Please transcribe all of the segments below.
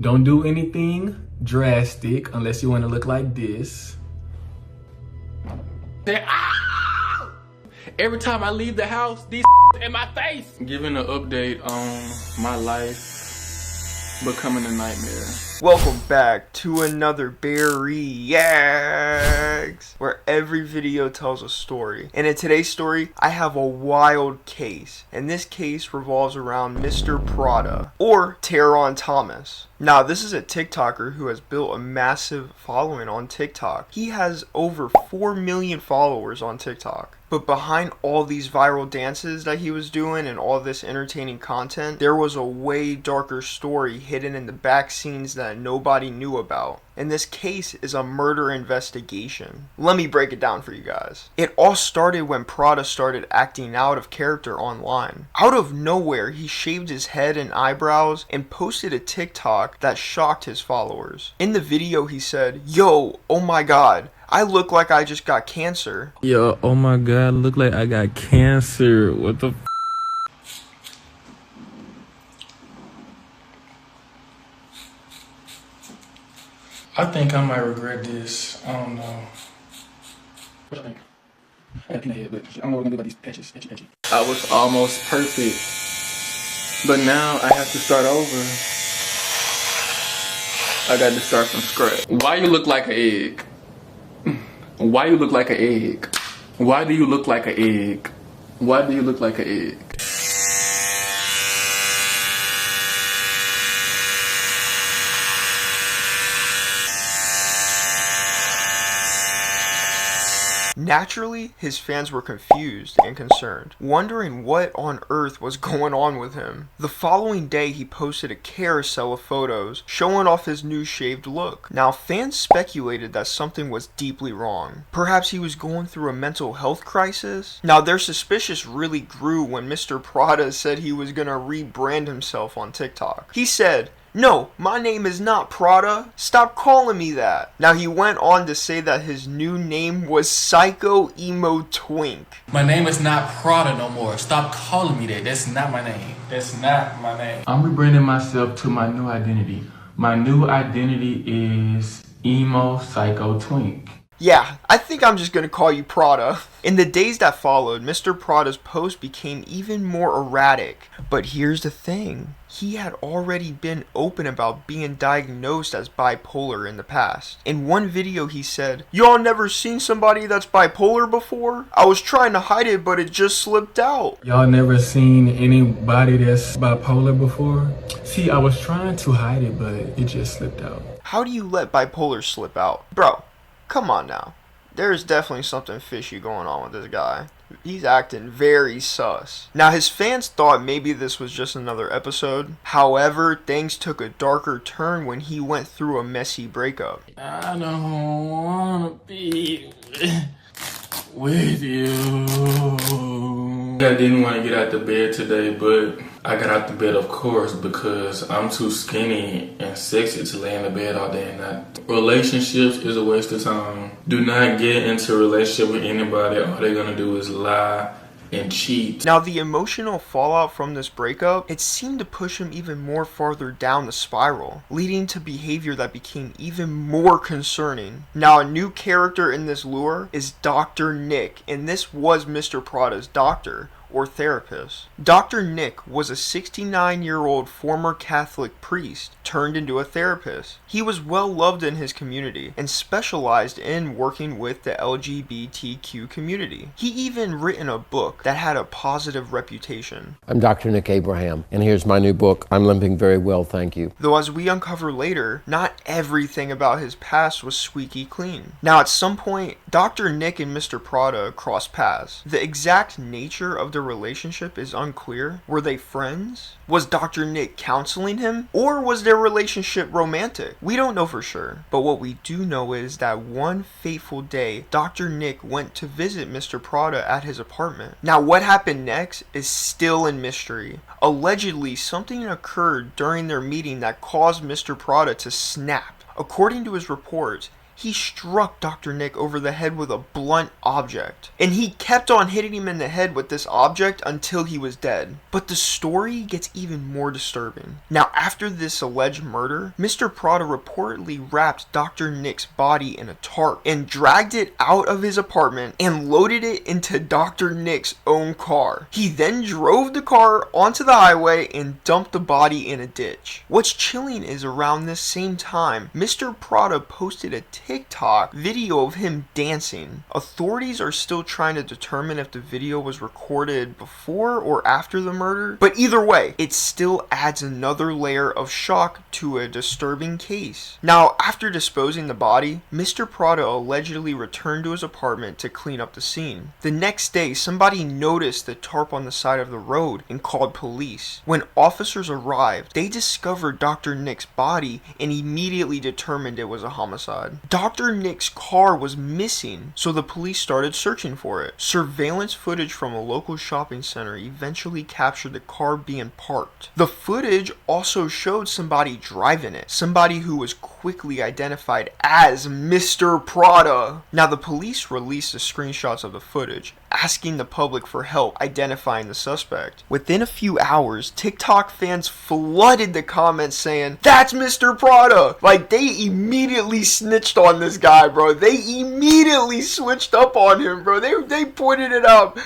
Don't do anything drastic unless you want to look like this. Every time I leave the house, these in my face. Giving an update on my life becoming a nightmare. Welcome back to another Bear Reacts, where every video tells a story. And in today's story, I have a wild case. And this case revolves around Mr. Prada, or Taron Thomas. Now, this is a TikToker who has built a massive following on TikTok. He has over 4 million followers on TikTok. But behind all these viral dances that he was doing and all this entertaining content, there was a way darker story hidden in the back scenes that nobody knew about. And this case is a murder investigation. Let me break it down for you guys. It all started when Prada started acting out of character online. Out of nowhere, he shaved his head and eyebrows and posted a TikTok that shocked his followers. In the video, he said, "Yo, oh my god, I look like I just got cancer." Yo, oh my god, look like I got cancer. What the I think I might regret this. I don't know. What do you think? I got a head, but I don't know what I'm gonna do about these patches. Itchy. I was almost perfect, but now I have to start over. I got to start from scratch. Why you look like an egg? Why you look like an egg? Why do you look like an egg? Why do you look like an egg? Naturally, his fans were confused and concerned, wondering what on earth was going on with him. The following day, he posted a carousel of photos showing off his new shaved look. Now, fans speculated that something was deeply wrong. Perhaps he was going through a mental health crisis? Now, their suspicions really grew when Mr. Prada said he was gonna rebrand himself on TikTok. He said, "No, my name is not Prada. Stop calling me that." Now, he went on to say that his new name was Psycho Emo Twink. My name is not Prada no more. Stop calling me that. That's not my name. That's not my name. I'm rebranding myself to my new identity. My new identity is Emo Psycho Twink. Yeah, I think I'm just gonna call you Prada. In the days that followed, Mr. Prada's post became even more erratic. But here's the thing. He had already been open about being diagnosed as bipolar in the past. In one video he said, "Y'all never seen somebody that's bipolar before? I was trying to hide it, but it just slipped out." Y'all never seen anybody that's bipolar before? See, I was trying to hide it, but it just slipped out. How do you let bipolar slip out? Bro, come on now. There's definitely something fishy going on with this guy. He's acting very sus. Now, his fans thought maybe this was just another episode. However, things took a darker turn when he went through a messy breakup. I don't wanna be with you. I didn't want to get out the bed today, but I got out the bed, of course, because I'm too skinny and sexy to lay in the bed all day and night. Relationships is a waste of time. Do not get into a relationship with anybody. All they're gonna do is lie and cheat. Now, the emotional fallout from this breakup, it seemed to push him even more farther down the spiral, leading to behavior that became even more concerning. Now, a new character in this lure is Dr. Nick, and this was Mr. Prada's doctor, or therapist. Dr. Nick was a 69-year-old former Catholic priest turned into a therapist. He was well loved in his community and specialized in working with the LGBTQ community. He even written a book that had a positive reputation. I'm Dr. Nick Abraham, and here's my new book, I'm Limping Very Well, Thank You. Though as we uncover later, not everything about his past was squeaky clean. Now, at some point, Dr. Nick and Mr. Prada crossed paths. The exact nature of the relationship is unclear. Were they friends? Was Dr. Nick counseling him? Or was their relationship romantic? We don't know for sure. But what we do know is that one fateful day, Dr. Nick went to visit Mr. Prada at his apartment. Now, what happened next is still in mystery. Allegedly, something occurred during their meeting that caused Mr. Prada to snap. According to his reports, he struck Dr. Nick over the head with a blunt object. And he kept on hitting him in the head with this object until he was dead. But the story gets even more disturbing. Now, after this alleged murder, Mr. Prada reportedly wrapped Dr. Nick's body in a tarp and dragged it out of his apartment and loaded it into Dr. Nick's own car. He then drove the car onto the highway and dumped the body in a ditch. What's chilling is around this same time, Mr. Prada posted a TikTok video of him dancing. Authorities are still trying to determine if the video was recorded before or after the murder, but either way, it still adds another layer of shock to a disturbing case. Now, after disposing the body, Mr. Prada allegedly returned to his apartment to clean up the scene. The next day, somebody noticed the tarp on the side of the road and called police. When officers arrived, they discovered Dr. Nick's body and immediately determined it was a homicide. Dr. Nick's car was missing, so the police started searching for it. Surveillance footage from a local shopping center eventually captured the car being parked. The footage also showed somebody driving it, somebody who was quickly identified as Mr. Prada. Now, the police released the screenshots of the footage, asking the public for help identifying the suspect. Within a few hours, TikTok fans flooded the comments saying, "That's Mr. Prada!" Like, they immediately snitched on this guy, bro. They immediately switched up on him, bro. They pointed it out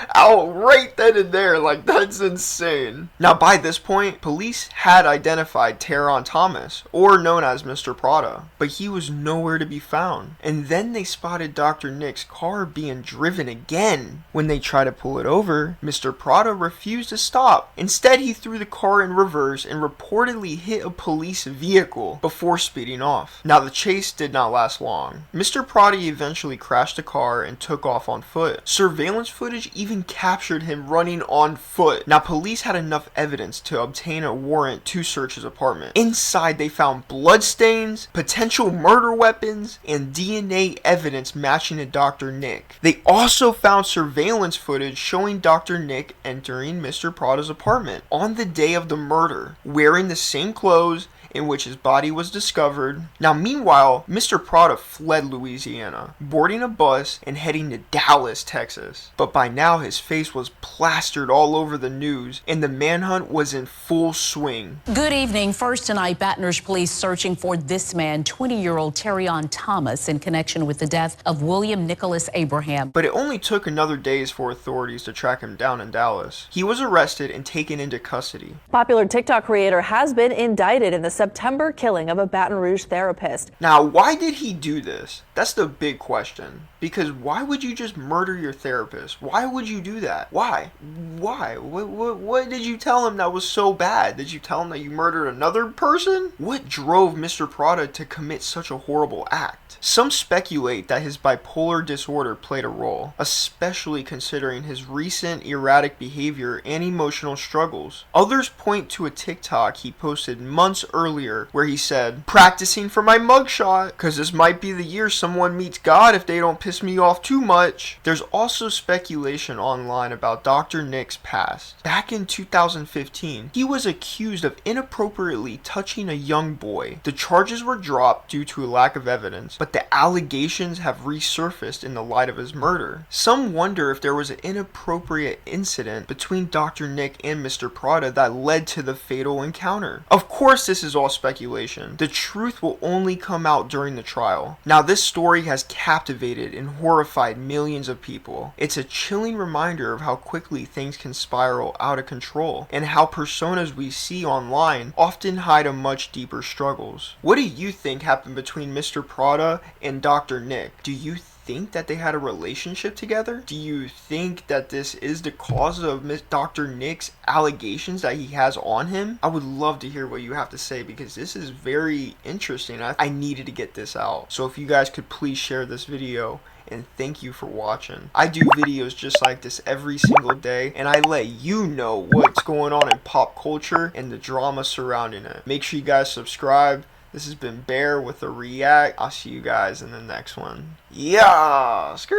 right then and there. Like, that's insane. Now, by this point, police had identified Taron Thomas, or known as Mr. Prada, but he was nowhere to be found. And then they spotted Dr. Nick's car being driven again. When they tried to pull it over, Mr. Prada refused to stop. Instead, he threw the car in reverse and reportedly hit a police vehicle before speeding off. Now, the chase did not last long. Mr. Prada eventually crashed the car and took off on foot. Surveillance footage even captured him running on foot. Now, police had enough evidence to obtain a warrant to search his apartment. Inside, they found bloodstains, potential murder weapons, and DNA evidence matching to Dr. Nick. They also found surveillance footage showing Dr. Nick entering Mr. Prada's apartment on the day of the murder, wearing the same clothes in which his body was discovered. Now, meanwhile, Mr. Prada fled Louisiana, boarding a bus and heading to Dallas, Texas. But by now, his face was plastered all over the news, and the manhunt was in full swing. Good evening. First tonight, Baton Rouge police searching for this man, 20-year-old Terrion Thomas, in connection with the death of William Nicholas Abraham. But it only took another days for authorities to track him down in Dallas. He was arrested and taken into custody. Popular TikTok creator has been indicted in the September killing of a Baton Rouge therapist. Now, why did he do this? That's the big question. Because why would you just murder your therapist? Why would you do that? Why? What did you tell him that was so bad? Did you tell him that you murdered another person? What drove Mr. Prada to commit such a horrible act? Some speculate that his bipolar disorder played a role, especially considering his recent erratic behavior and emotional struggles. Others point to a TikTok he posted months earlier where he said, "Practicing for my mugshot, cause this might be the year someone meets God if they don't piss me off too much." There's also speculation online about Dr. Nick's past. Back in 2015, he was accused of inappropriately touching a young boy. The charges were dropped due to a lack of evidence, but the allegations have resurfaced in the light of his murder. Some wonder if there was an inappropriate incident between Dr. Nick and Mr. Prada that led to the fatal encounter. Of course, this is all speculation. The truth will only come out during the trial. Now, this story has captivated and horrified millions of people. It's a chilling reminder of how quickly things can spiral out of control, and how personas we see online often hide a much deeper struggles. What do you think happened between Mr. Prada and Dr. Nick? Do you think that they had a relationship together? Do you think that this is the cause of Dr. Nick's allegations that he has on him? I would love to hear what you have to say, because this is very interesting. I needed to get this out. So if you guys could please share this video, and thank you for watching. I do videos just like this every single day, and I let you know what's going on in pop culture and the drama surrounding it. Make sure you guys subscribe. This has been Bear with a React. I'll see you guys in the next one. Yeah! Skirt!